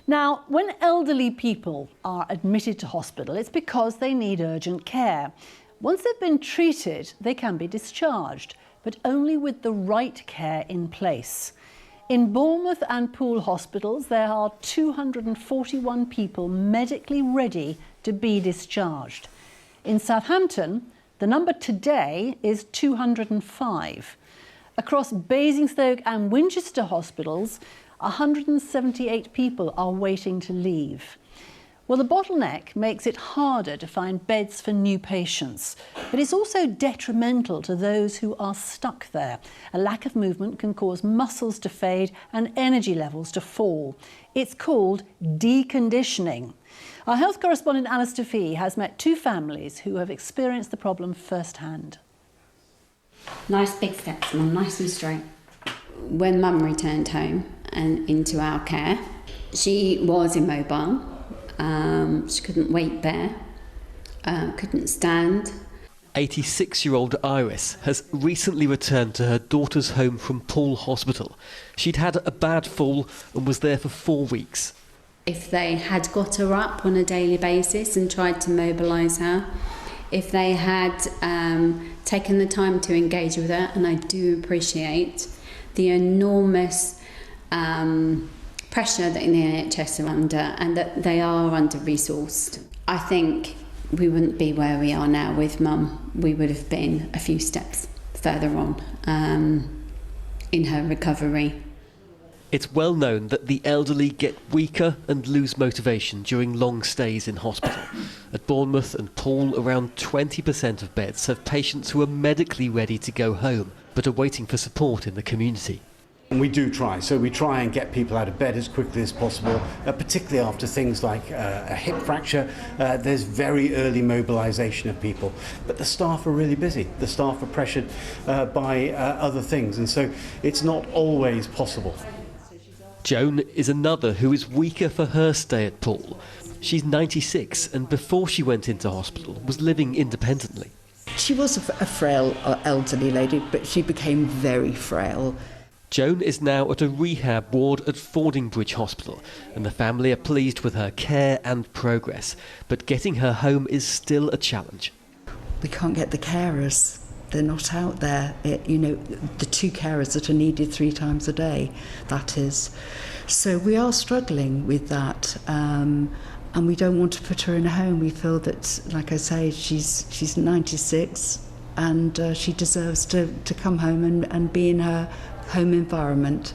Now, when elderly people are admitted to hospital, it's because they need urgent care. Once they've been treated, they can be discharged, but only with the right care in place. In Bournemouth and Poole hospitals, there are 241 people medically ready to be discharged. In Southampton, the number today is 205. Across Basingstoke and Winchester hospitals, 178 people are waiting to leave. Well, the bottleneck makes it harder to find beds for new patients, but it's also detrimental to those who are stuck there. A lack of movement can cause muscles to fade and energy levels to fall. It's called deconditioning. Our health correspondent Alistair Fee has met two families who have experienced the problem firsthand. Nice big steps, Mum, nice and straight. When Mum returned home and into our care, she was immobile. She couldn't wait there, couldn't stand. 86-year-old Iris has recently returned to her daughter's home from Poole Hospital. She'd had a bad fall and was there for 4 weeks. If they had got her up on a daily basis and tried to mobilise her, if they had taken the time to engage with her, and I do appreciate the enormous pressure that the NHS are under and that they are under-resourced. I think we wouldn't be where we are now with Mum. We would have been a few steps further on in her recovery. It's well known that the elderly get weaker and lose motivation during long stays in hospital. At Bournemouth and Poole, around 20% of beds have patients who are medically ready to go home, but are waiting for support in the community. And we do try, so we try and get people out of bed as quickly as possible, particularly after things like a hip fracture. There's very early mobilisation of people, but the staff are really busy. The staff are pressured by other things, and so it's not always possible. Joan is another who is weaker for her stay at Poole. She's 96 and before she went into hospital was living independently. She was a frail elderly lady, but she became very frail. Joan is now at a rehab ward at Fordingbridge Hospital, and the family are pleased with her care and progress, but getting her home is still a challenge. We can't get the carers. They're not out there. The 2 carers that are needed 3 times a day, that is. So we are struggling with that, and we don't want to put her in a home. We feel that, like I say, she's 96 and she deserves to come home and be in her home environment.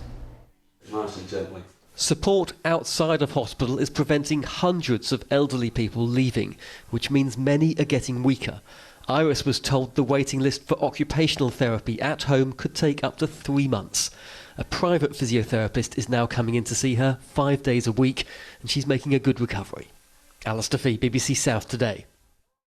Nice and gently. Support outside of hospital is preventing hundreds of elderly people leaving, which means many are getting weaker. Iris was told the waiting list for occupational therapy at home could take up to 3 months. A private physiotherapist is now coming in to see her 5 days a week, and she's making a good recovery. Alistair Fee, BBC South Today.